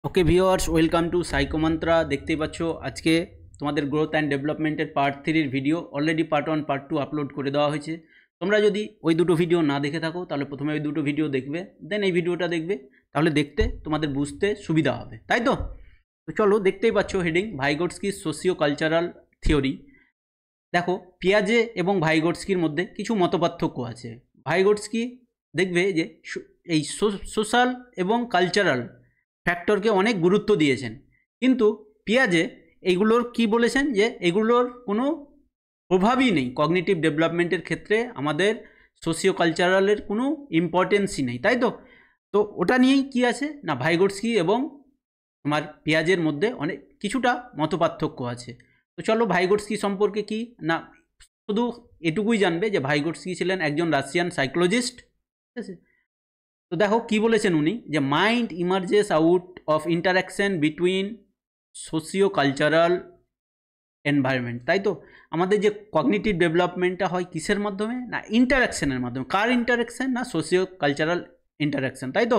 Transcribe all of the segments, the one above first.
Okay viewers, welcome to Psychomantra. দেখতেই পাচ্ছ আজকে তোমাদের গ্রোথ অ্যান্ড ডেভেলপমেন্টের part 3 video already part 1 part 2 upload করে দেওয়া হয়েছে। তোমরা যদি ওই দুটো ভিডিও না দেখে থাকো তাহলে প্রথমে ওই দুটো ভিডিও দেখবে, দেন এই ভিডিওটা দেখবে, তাহলে দেখতে তোমাদের বুঝতে সুবিধা হবে, তাই তো? তো চলো, দেখতেই পাচ্ছ হেডিং ভাইগোটস্কির সোশিও কালচারাল থিওরি। দেখো, পিয়াজে এবং ভাইগোটস্কির মধ্যে কিছু মতপার্থক্য আছে। ভাইগোটস্কি দেখবে যে এই সোশ্যাল এবং কালচারাল ফ্যাক্টরকে অনেক গুরুত্ব দিয়েছেন, কিন্তু পিয়াজে এইগুলোর কি বলেছেন যে এগুলোর কোনো প্রভাবই নেই কগনিটিভ ডেভেলপমেন্টের ক্ষেত্রে, আমাদের সোশিও কালচারালের কোনো ইম্পর্টেন্সই নেই, তাই তো? তো ওটা নিয়েই কি আছে না, ভাইগোটস্কি এবং তোমার পিয়াজের মধ্যে অনেক কিছুটা মতপার্থক্য আছে। তো চলো, ভাইগোটস্কি সম্পর্কে কি না, শুধু এটুকুই জানবে যে ভাইগোটস্কি ছিলেন একজন রাশিয়ান সাইকোলজিস্ট, ঠিক আছে? তো দেখো কি বলেছেন উনি, যে mind ইমার্জেস out of interaction between socio cultural environment, তাই তো? আমাদের যে কগনিটিভ ডেভেলপমেন্টটা হয় কিসের মাধ্যমে না, ইন্টারাকশনের মাধ্যমে। কার ইন্টারাকশন না, সোশিও কালচারাল ইন্টারাকশন, তাই তো?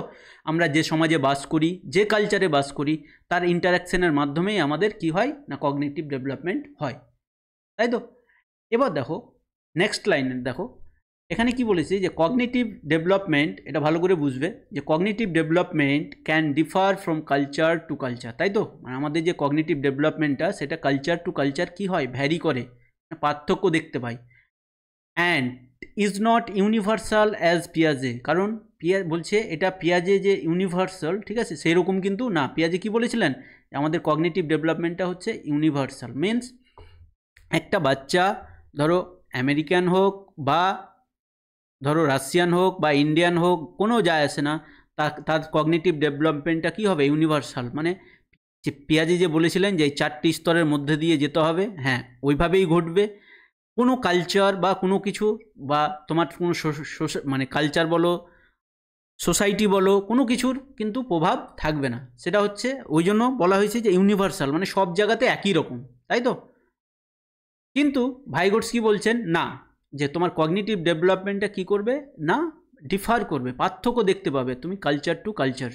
আমরা যে সমাজে বাস করি, যে কালচারে বাস করি, তার ইন্টারাকশনের মাধ্যমেই আমাদের কি হয় না, কগনিটিভ ডেভেলপমেন্ট হয়, তাই তো? এবার দেখো নেক্সট লাইনে, দেখো এখানে কি বলেছি যে কগনিটিভ ডেভেলপমেন্ট, এটা ভালো করে বুঝবে যে cognitive development can differ from culture two culture, তাই তো? মানে আমাদের যে কগনিটিভ ডেভেলপমেন্টটা সেটা কালচার টু কালচার কি হয়, ভ্যারি করে, পার্থক্য দেখতে পাই। And is not universal as পিয়াজে, কারণ বলছে এটা পিয়াজে যে ইউনিভার্সাল, ঠিক আছে, সেই রকম কিন্তু না। পিয়াজে কি বলেছিলেন, আমাদের কগনিটিভ ডেভেলপমেন্টটা হচ্ছে ইউনিভার্সাল, মিনস একটা বাচ্চা, ধরো আমেরিকান হোক বা ধরো রাশিয়ান হোক বা ইন্ডিয়ান হোক, কোনো যায় আসে না, তার কগনিটিভ ডেভেলপমেন্টটা কী হবে, ইউনিভার্সাল। মানে যে পিয়াজি যে বলেছিলেন যে এই 4টি স্তরের মধ্যে দিয়ে যেতে হবে, হ্যাঁ ওইভাবেই ঘটবে। কোনো কালচার বা কোনো কিছু বা তোমার কোনো মানে কালচার বলো, সোসাইটি বলো, কোনো কিছুর কিন্তু প্রভাব থাকবে না। সেটা হচ্ছে ওই জন্য বলা হয়েছে যে ইউনিভার্সাল, মানে সব জায়গাতে একই রকম, তাই তো? কিন্তু ভাইগোটস্কি বলছেন না, যে তোমার কগনিটিভ ডেভেলপমেন্টটা কি করবে না, ডিফার করবে, পার্থক্য দেখতে পাবে তুমি কালচার টু কালচার।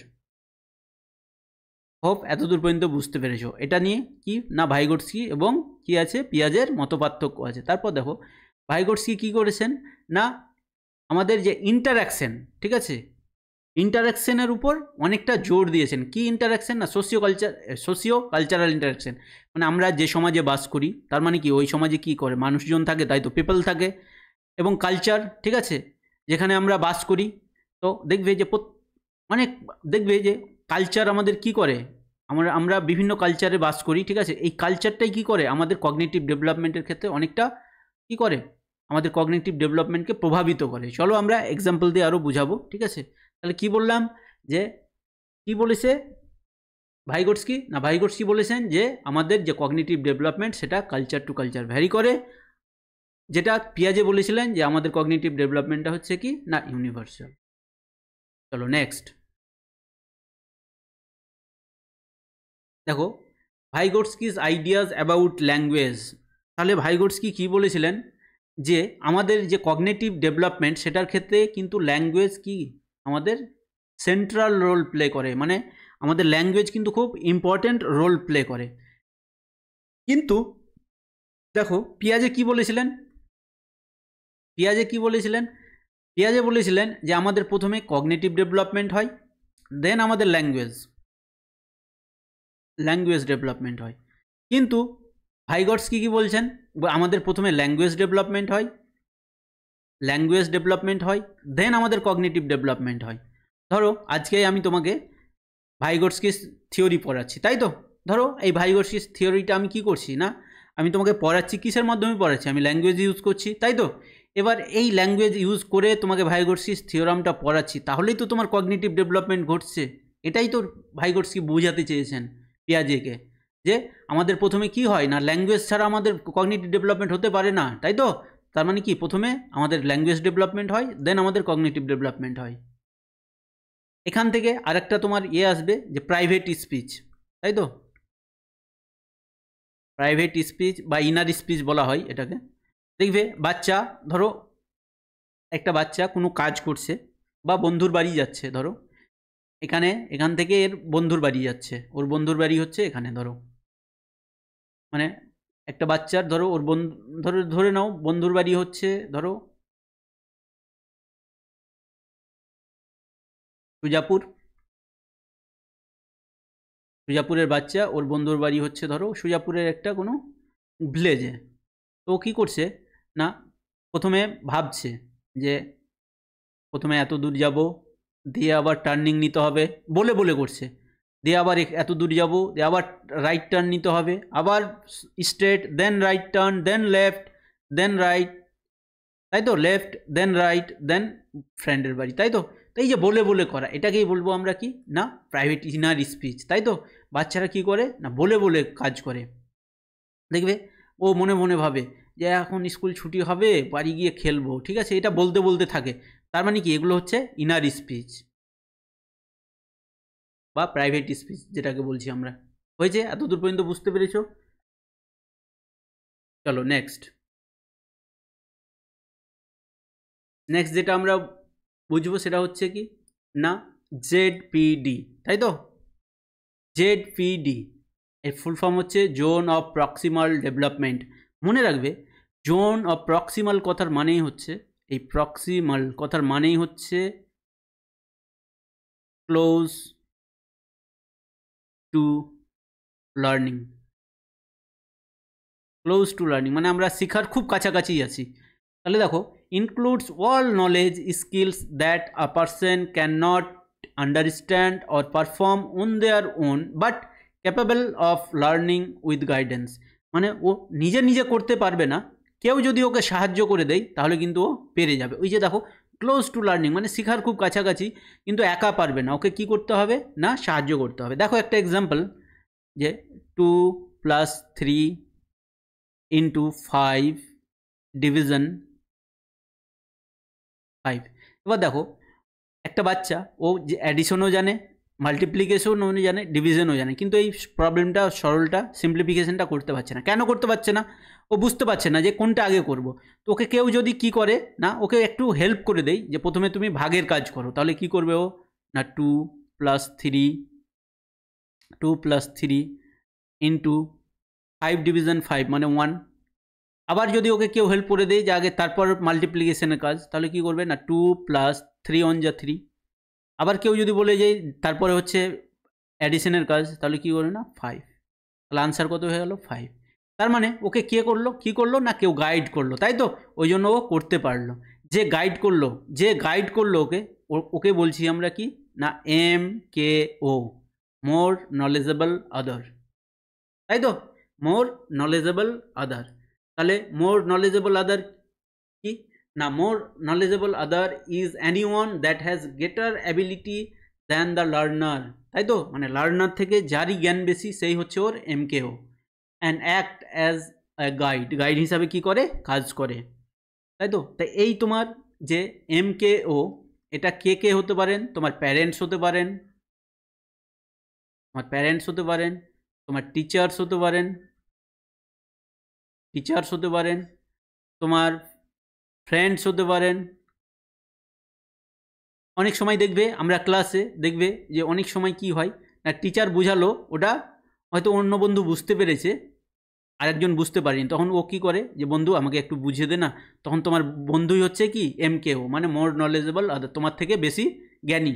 হোপ এতদূর পর্যন্ত বুঝতে পেরেছো এটা নিয়ে কি না, ভাইগোটস্কি এবং কি আছে, পিয়াজের মত পার্থক্য আছে। তারপর দেখো ভাইগোটস্কি কি করেছেন না, আমাদের যে ইন্টারাকশন, ঠিক আছে, ইন্টারাকশনের উপর অনেকটা জোর দিয়েছেন। কি ইন্টারাকশন না, সোশিও কালচারাল ইন্টারাকশন, মানে আমরা যে সমাজে বাস করি তার মানে কি, ওই সমাজে কি করে মানুষজন থাকে, তাই তো, পিপল থাকে, এবং কালচার, ঠিক আছে, যেখানে আমরা বাস করি। তো দেখবে যে অনেক, দেখবে যে কালচার আমাদের কি করে, আমরা বিভিন্ন কালচারে বাস করি, ঠিক আছে, এই কালচারটাই কি করে আমাদের কগনিটিভ ডেভেলপমেন্টের ক্ষেত্রে অনেকটা কি করে, আমাদের কগনিটিভ ডেভেলপমেন্টকে প্রভাবিত করে। চলো আমরা এক্সাম্পল দিয়ে আরও বুঝাবো, ঠিক আছে? তাহলে কি বললাম, যে কি বলেছে ভাইগোটস্কি না, ভাইগোটস্কি বলেছেন যে আমাদের যে কগনিটিভ ডেভেলপমেন্ট সেটা কালচার টু কালচার ভ্যারি করে, যেটা পিয়াজে বলেছিলেন যে আমাদের কগনিটিভ ডেভেলপমেন্টটা হচ্ছে কি না, ইউনিভার্সাল। চলো নেক্সট দেখো ভাইগোটস্কিজ আইডিয়াজ অ্যাবাউট ল্যাঙ্গুয়েজ। তাহলে ভাইগোটস্কি কি বলেছিলেন, যে আমাদের যে কগনিটিভ ডেভেলপমেন্ট সেটার ক্ষেত্রে কিন্তু ল্যাঙ্গুয়েজ কি আমাদের সেন্ট্রাল রোল প্লে করে, মানে আমাদের ল্যাঙ্গুয়েজ কিন্তু খুব ইম্পর্ট্যান্ট রোল প্লে করে। কিন্তু দেখো পিয়াজে কি বলেছিলেন, পিয়াজে কি বলেছিলেন, পিয়াজে বলেছিলেন যে আমাদের প্রথমে কগনিটিভ ডেভেলপমেন্ট হয়, দেন আমাদের ল্যাঙ্গুয়েজ ডেভেলপমেন্ট হয়। কিন্তু ভাইগটস্কি কি বলছেন, আমাদের প্রথমে ল্যাঙ্গুয়েজ ডেভেলপমেন্ট হয়, দেন আমাদের কগনিটিভ ডেভেলপমেন্ট হয়। ধরো আজকে আমি তোমাকে ভাইগটস্কির থিওরি পড়াচ্ছি, তাই তো? ধরো এই ভাইগটস্কির থিওরিটা আমি কি করছি না, আমি তোমাকে পড়াচ্ছি, কিসের মাধ্যমে পড়াচ্ছি, আমি ল্যাঙ্গুয়েজ ইউজ করছি, তাই তো? এবার এই ল্যাঙ্গুয়েজ ইউজ করে তোমাকে ভাইগটস্কির থিওরামটা পড়াচ্ছি, তাহলেই তো তোমার কগনিটিভ ডেভেলপমেন্ট ঘটছে। এটাই তো ভাইগটস্কি বোঝাতে চেয়েছেন পিয়াজেকে, যে আমাদের প্রথমে কি হয় না, ল্যাঙ্গুয়েজ ছাড়া আমাদের কগনিটিভ ডেভেলপমেন্ট হতে পারে না, তাই তো? তার মানে কি, প্রথমে আমাদের ল্যাঙ্গুয়েজ ডেভেলপমেন্ট হয়, দেন আমাদের কগনিটিভ ডেভেলপমেন্ট হয়। এখান থেকে আরেকটা তোমার আসবে যে প্রাইভেট স্পিচ, তাই তো? প্রাইভেট স্পিচ বা ইনার স্পিচ বলা হয় এটাকে। দেখবে বাচ্চা, ধরো একটা বাচ্চা কোনো কাজ করছে বা বন্ধুর বাড়ি যাচ্ছে, ধরো এখান থেকে এর বন্ধুর বাড়ি যাচ্ছে, ওর বন্ধুর বাড়ি হচ্ছে এখানে, ধরো মানে একটা বাচ্চার ধরো ওর বন্ধু, ধরে নাও বন্ধুর বাড়ি হচ্ছে ধরো সুজাপুর, সুজাপুরের বাচ্চা, ওর বন্ধুর বাড়ি হচ্ছে ধরো সুজাপুরের একটা কোনো ভিলেজে। তো ও কী করছে না, প্রথমে ভাবছে যে প্রথমে এত দূর যাব, দিয়ে আবার টার্নিং নিতে হবে, বলে বলে করছে, দিয়ে আবার এত দূর যাব, দিয়ে আবার রাইট টার্ন নিতে হবে, আবার স্ট্রেট, দেন রাইট টার্ন, দেন লেফট, দেন রাইট, তাই তো, লেফট দেন রাইট, দেন ফ্রেন্ডের বাড়ি, তাই তো। তো এই যে বলে বলে করা, এটাকেই বলবো আমরা কি না প্রাইভেট ইনার স্পিচ, তাই তো। বাচ্চারা কি করে না বলে বলে কাজ করে, দেখবে ও মনে মনে ভাবে যে এখন স্কুল ছুটি হবে, বাড়ি গিয়ে খেলবো, ঠিক আছে, এটা বলতে বলতে থাকে। তার মানে কি এগুলো হচ্ছে ইনার স্পিচ বা প্রাইভেট স্পিচ যেটাকে বলছি আমরা। হয়েছে? এতদূর পর্যন্ত বুঝতে পেরেছো? চলো নেক্সট যেটা আমরা বুঝবো সেটা হচ্ছে কি না জেডপিডি, তাই তো। জেডপিডি এর ফুল ফর্ম হচ্ছে জোন অফ প্রক্সিমাল ডেভেলপমেন্ট। মনে রাখবে জোন অফ প্রক্সিমাল কথার মানেই হচ্ছে, এই প্রক্সিমাল কথার মানেই হচ্ছে close two learning. Close two learning মানে আমরা শেখার খুব কাছাকাছি আছি। তাহলে দেখো includes all knowledge skills that a person can not understand or perform on their own but capable of learning with guidance. মানে ও নিজে নিজে করতে পারবে না, কেউ যদি ওকে সাহায্য করে দেয় তাহলে কিন্তু ও পেরে যাবে। ওই যে দেখো ক্লোজ টু লার্নিং মানে শেখার খুব কাছাকাছি, কিন্তু একা পারবে না, ওকে কি করতে হবে না সাহায্য করতে হবে। দেখো একটা এক্সাম্পল, যে 2+3 ইন্টু 5 ডিভিশন 5। এবার দেখো একটা বাচ্চা ও যে অ্যাডিশনও জানে, মাল্টিপ্লিকেশনও জানে, ডিভিশনও জানে, কিন্তু এই প্রবলেমটা সরলটা সিম্পলিফিকেশনটা করতে পারছে না। কেন করতে পারছে না? ও বুঝতে পারছে না যে কোনটা আগে করব। তো ওকে কেউ যদি কি করে না ওকে একটু হেল্প করে দেয়, যে প্রথমে তুমি ভাগের কাজ করো, তাহলে কি করবে ও না 2+3 ইন্টু 5 ডিভিশন 5 মানে 1। আবার যদি ওকে কেউ হেল্প করে দেয় যে আগে তারপর মাল্টিপ্লিকেশনের কাজ, তাহলে কি করবে না 2+3 1 যা 3। আবার কেউ যদি বলে যে তারপরে হচ্ছে অ্যাডিশনের কাজ, তাহলে কি করবে না 5। তাহলে আনসার কত হয়ে গেল 5। তার মানে ওকে কে করলো, কি করলো না কেউ গাইড করলো, তাই তো, ওই জন্য ও করতে পারলো। যে গাইড করলো ওকে, ওকে বলছি আমরা কি না MKO, মোর নলেজেবল আদার, তাই তো, মোর নলেজেবল আদার। তাহলে মোর নলেজেবল আদার কি না more knowledgeable other is anyone that has greater ability than the learner, তাই তো, মানে লার্নার থেকে যারই জ্ঞান বেশি সেই হচ্ছে ওর MKO। And act as a guide হিসাবে কি করে কাজ করে, তাই তো। তাই এই তোমার যে MKO এটা কে কে হতে পারেন, তোমার প্যারেন্টস হতে পারেন, তোমার টিচার্স হতে পারেন, তোমার ফ্রেন্ডস হতে পারেন। অনেক সময় দেখবে আমরা ক্লাসে দেখবে যে অনেক সময় কি হয় না টিচার বুঝালো, ওটা হয়তো অন্য বন্ধু বুঝতে পেরেছে, আরেকজন বুঝতে পারেনি, তখন ও কি করে যে বন্ধু আমাকে একটু বুঝিয়ে দে না, তখন তোমার বন্ধুই হচ্ছে কি MKO মানে মোর নলেজেবল আদার, তোমার থেকে বেশি জ্ঞানী,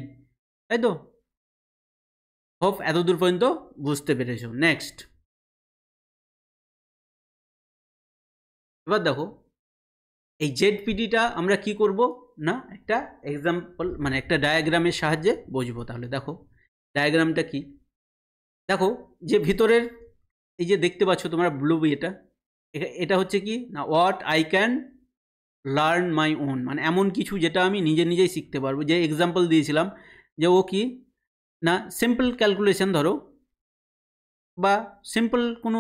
তাই তো। হোপ এতদূর পর্যন্ত বুঝতে পেরেছো। নেক্সট এবার দেখো এই জেডপিডিটা আমরা কি করব না একটা এক্সাম্পল মানে একটা ডায়াগ্রামের সাহায্যে বুঝবো। তাহলে দেখো ডায়াগ্রামটা কি, দেখো যে ভিতরের এই যে দেখতে পাচ্ছ তোমরা ব্লু এটা হচ্ছে কি না what I can learn my own, মানে এমন কিছু যেটা আমি নিজে নিজেই শিখতে পারবো। যে এক্সাম্পল দিয়েছিলাম যে ও কি না সিম্পল ক্যালকুলেশন ধরো বা সিম্পল কোনো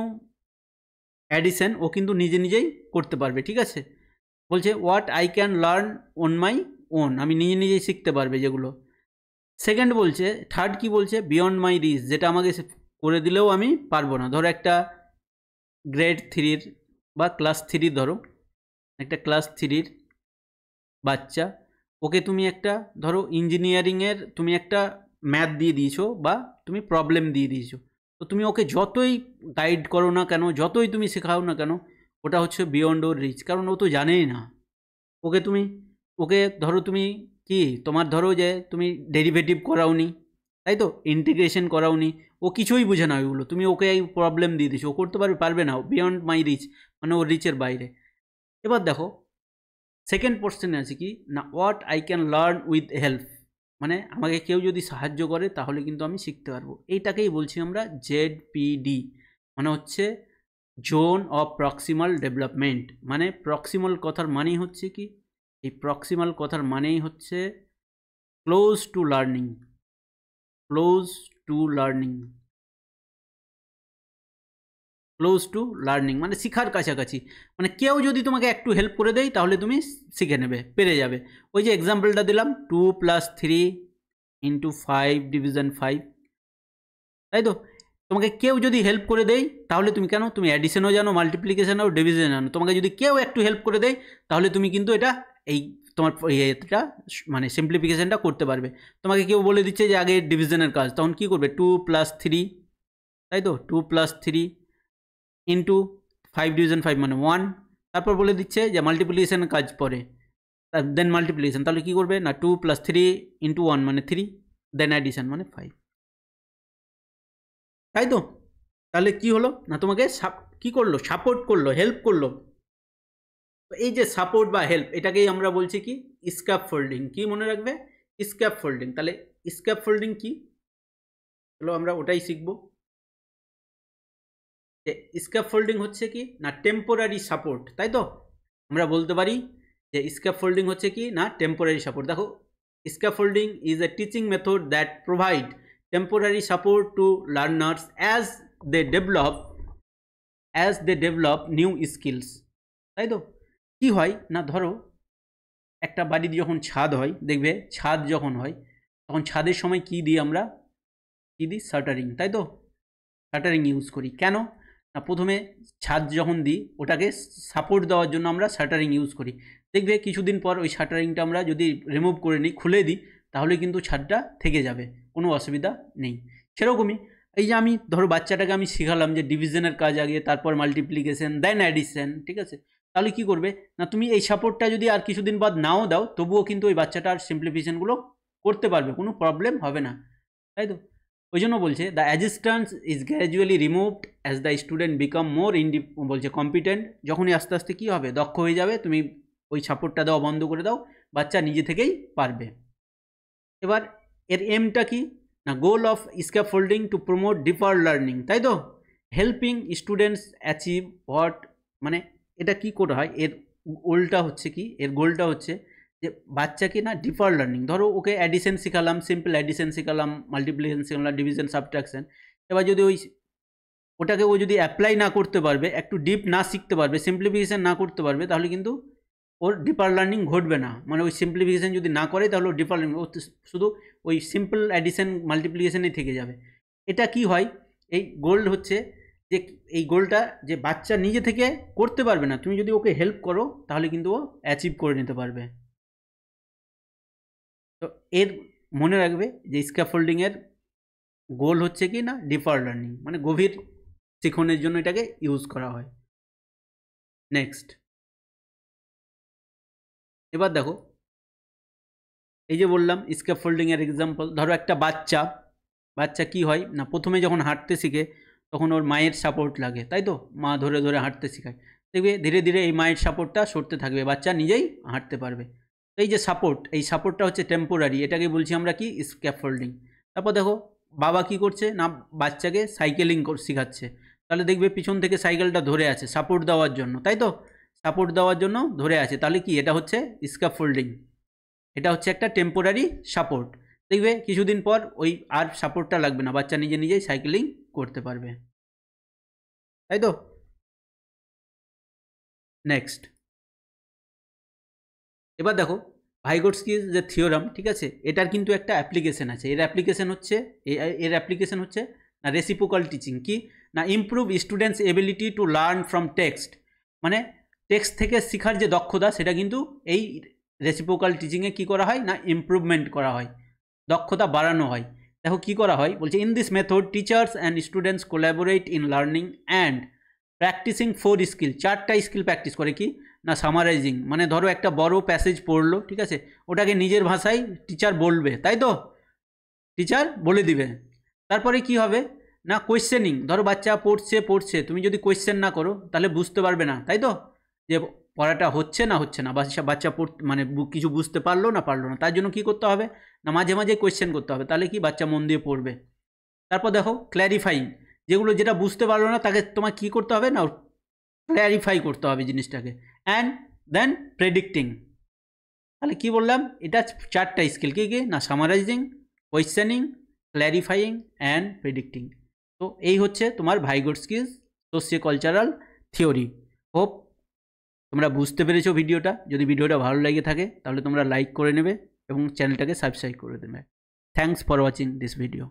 অ্যাডিশন ও কিন্তু নিজে নিজেই করতে পারবে, ঠিক আছে। বলছে what I can learn on my own, আমি নিজে নিজেই শিখতে পারবে যেগুলো। সেকেন্ড বলছে, থার্ড কি বলছে বিয়ন্ড মাই রিচ, যেটা আমাকে করে দিলেও আমি পারবো না। ধরো একটা গ্রেড 3 বা ক্লাস 3 ধরো একটা ক্লাস 3 বাচ্চা, ওকে তুমি একটা ধরো ইঞ্জিনিয়ারিংয়ের তুমি একটা ম্যাথ দিয়ে দিয়েছো বা তুমি প্রবলেম দিয়ে দিয়েছো, তো তুমি ওকে যতই গাইড করো না কেন, যতই তুমি শেখাও না কেন, ওটা হচ্ছে বিয়ন্ড ওর রিচ, কারণ ও তো জানেই না। ওকে ধরো তুমি কি, তোমার ধরো যে তুমি ডেরিভেটিভ করাওনি, তাই তো, ইন্টিগ্রেশন করাওনি, ও কিছুই বুঝে না ওইগুলো, তুমি ওকে এই প্রবলেম দিয়ে দিছো, ও করতে পারবে না, বিয়ন্ড মাই রিচ, মানে ওর রিচের বাইরে। এবার দেখো সেকেন্ড কোশ্চেনে আছে কি না, what I can learn with help, মানে আমাকে কেউ যদি সাহায্য করে তাহলে কিন্তু আমি শিখতে পারবো। এইটাকেই বলছি আমরা ZPD, মানে হচ্ছে জোন অফ প্রক্সিমাল ডেভেলপমেন্ট। মানে প্রক্সিমাল কথার মানেই হচ্ছে কি, এই প্রক্সিমাল কথার মানেই হচ্ছে close two learning, close two learning, close two learning মানে শিখার কাছাকাছি। মানে কেউ যদি তোমাকে একটু হেল্প করে দেয় তাহলে তুমি শিখে নেবে, পেরে যাবে। ওই যে এক্সাম্পলটা দিলাম 2 + 3 × 5 ডিভিশন 5, তাই তো, তোমাকে কেউ যদি হেল্প করে দেয় তাহলে তুমি কেন, তুমি অ্যাডিশনও জানো, মাল্টিপ্লিকেশনও, ডিভিশন জানো, তোমাকে যদি কেউ একটু হেল্প করে দেয় তাহলে তুমি কিন্তু এটা এই তোমার এটা মানে সিম্পলিফিকেশনটা করতে পারবে। তোমাকে কেউ বলে দিচ্ছে যে আগে ডিভিশনের কাজ, তখন কি করবে, 2 + 3, তাই তো, 2 + 3 ইন্টু 5 ডিভিশন 5 মানে 1, তারপর বলে দিচ্ছে যে মাল্টিপ্লিকেশনের কাজ পরে, দেন মাল্টিপ্লিকেশন, তাহলে কী করবে না 2 + 3 × 1 মানে 3, দেন অ্যাডিশন মানে 5, তাই তো। তাহলে কি হলো না, তোমাকে কি করলো, সাপোর্ট করলো, হেল্প করলো। তো এই যে সাপোর্ট বা হেল্প, এটাকেই আমরা বলছি কি স্ক্যাফোল্ডিং। কি মনে রাখবে, স্ক্যাফোল্ডিং। তাহলে স্ক্যাফোল্ডিং কি, চলো আমরা ওটাই শিখবো। যে স্ক্যাফোল্ডিং হচ্ছে কি না টেম্পোরারি সাপোর্ট, তাই তো, আমরা বলতে পারি যে স্ক্যাফোল্ডিং হচ্ছে কি না টেম্পোরারি সাপোর্ট। দেখো scaffolding is a teaching method that provide temporary support to learners as they develop new skills, তাই তো। কি হয় না, ধরো একটা বাড়ির যখন ছাদ হয়, দেখবে ছাদ যখন হয় তখন ছাদের সময় কি দিই আমরা, কি দিই, শাটারিং, তাই তো, শাটারিং ইউজ করি। কেন না, প্রথমে ছাদ যখন দিই ওটাকে সাপোর্ট দেওয়ার জন্য আমরা শাটারিং ইউজ করি। দেখবে কিছুদিন পর ওই শাটারিংটা আমরা যদি রিমুভ করে নিই, খুলে দিই, তাহলে কিন্তু ছাদটা থেকে যাবে, কোনো অসুবিধা নেই। সেরকমই এই যে আমি ধরো বাচ্চাটাকে আমি শেখালাম যে ডিভিশনের কাজ আগে, তারপর মাল্টিপ্লিকেশন, দেন অ্যাডিশন, ঠিক আছে, তাহলে কি করবে না, তুমি এই সাপোর্টটা যদি আর কিছুদিন বাদ নাও দাও, তবুও কিন্তু ওই বাচ্চাটার সিম্পলিফিকেশনগুলো করতে পারবে, কোনো প্রবলেম হবে না, তাই তো। ওই জন্য বলছে the assistance is gradually removed as the student become more বলছে কম্পিটেন্ট। যখনই আস্তে আস্তে কী হবে, দক্ষ হয়ে যাবে, তুমি ওই সাপোর্টটা দেওয়া বন্ধ করে দাও, বাচ্চা নিজে থেকেই পারবে। এবার এর এমটা কি না, goal of scaffolding to promote deeper learning, তাই তো, হেল্পিং স্টুডেন্টস অ্যাচিভ হোয়াট, মানে এটা কি করে হয়, এর গোলটা হচ্ছে কি, এর গোলটা হচ্ছে যে বাচ্চাকে না ডিপার লার্নিং, ধরো ওকে অ্যাডিশন শেখালাম, সিম্পল অ্যাডিশন শেখালাম, মাল্টিপ্লিকেশন শেখালাম, ডিভিশন, সাবট্রাকশন, এবার যদি ওটাকে ও যদি অ্যাপ্লাই না করতে পারবে, একটু ডিপ না শিখতে পারবে, সিম্পলিফিকেশন না করতে পারবে, তাহলে কিন্তু ওর ডিপার লার্নিং ঘটবে না। মানে ওই সিম্পলিফিকেশন যদি না করে তাহলে ওর ডিপার লার্নিং, ও শুধু ওই সিম্পল অ্যাডিশন মাল্টিপ্লিকেশনেই থেকে যাবে। এটা কি হয়, এই গোল হচ্ছে যে এই গোলটা যে বাচ্চা নিজে থেকে করতে পারবে না, তুমি যদি ওকে হেল্প করো তাহলে কিন্তু ও অ্যাচিভ করে নিতে পারবে। তো এর মনে রাখবে যে স্ক্যাফোল্ডিংয়ের গোল হচ্ছে কি না ডিপার লার্নিং, মানে গভীর শিখনের জন্য এটাকে ইউজ করা হয়। নেক্সট, এবার দেখো এই যে বললাম স্ক্যাফোল্ডিংয়ের এক্সাম্পল, ধরো একটা বাচ্চা কি হয় না, প্রথমে যখন হাঁটতে শিখে তখন ওর মায়ের সাপোর্ট লাগে, তাই তো, মা ধরে ধরে হাঁটতে শেখায়, দেখবে ধীরে ধীরে এই মায়ের সাপোর্টটা সরতে থাকবে, বাচ্চা নিজেই হাঁটতে পারবে। এই যে সাপোর্ট, এই সাপোর্টটা হচ্ছে টেম্পোরারি, এটাকে বলছি আমরা কি স্ক্যাফোল্ডিং। তারপর দেখো বাবা কি করছে না, বাচ্চাকে সাইকেলিং শেখাচ্ছে, তাহলে দেখবে পিছন থেকে সাইকেলটা ধরে আছে সাপোর্ট দেওয়ার জন্য, তাই তো, সাপোর্ট দেওয়ার জন্য ধরে আছে, তাহলে কি এটা হচ্ছে স্ক্যাফোল্ডিং, এটা হচ্ছে একটা টেম্পোরারি সাপোর্ট। দেখবে কিছুদিন পর ওই আর সাপোর্টটা লাগবে না, বাচ্চা নিজে নিজেই সাইকেলিং করতে পারবে, তাই তো। নেক্সট, এবার দেখো ভাইগোটস্কির যে থিওরাম, ঠিক আছে, এটার কিন্তু একটা অ্যাপ্লিকেশন আছে, এর অ্যাপ্লিকেশন হচ্ছে না রেসিপ্রোকাল টিচিং। কি না, improve students ability to learn from text, মানে টেক্সট থেকে শেখার যে দক্ষতা সেটা কিন্তু এই রেসিপ্রোকাল টিচিংয়ে কী করা হয় না ইমপ্রুভমেন্ট করা হয়, দক্ষতা বাড়ানো হয়। দেখো কি করা হয়, বলছে in this method teachers and students collaborate in learning and practicing 4 skill, 4টা স্কিল প্র্যাকটিস করে। কি না, সামারাইজিং, মানে ধরো একটা বড় প্যাসেজ পড়লো, ঠিক আছে, ওটাকে নিজের ভাষায় টিচার বলবে, তাই তো, টিচার বলে দিবে। তারপরে কি হবে না, কোয়েশ্চেনিং, ধরো বাচ্চা পড়ছে, তুমি যদি কোয়েশ্চেন না করো তাহলে বুঝতে পারবে না, তাই তো, যে পড়াটা হচ্ছে না, বাচ্চা মানে কিছু বুঝতে পারলো না তার জন্য কি করতে হবে না, মাঝে মাঝে কোয়েশ্চেন করতে হবে, তাহলে কি বাচ্চা মন দিয়ে পড়বে। তারপর দেখো ক্ল্যারিফাইং, যেটা বুঝতে পারলো না তাকে তোমার কি করতে হবে না, ক্ল্যারিফাই করতে হবে জিনিসটাকে। অ্যান্ড দেন প্রেডিক্টিং, তাহলে কি বললাম, এটা 4টা স্কিল, কি না, summarizing, questioning, clarifying and predicting. তো এই হচ্ছে তোমার Vygotsky skills socio cultural theory. Hope তোমরা বুঝতে পেরেছো ভিডিওটা। যদি ভিডিওটা ভালো লেগে থাকে তাহলে তোমরা লাইক করে নেবে এবং চ্যানেলটাকে সাবস্ক্রাইব করে দেবে। Thanks for watching this video.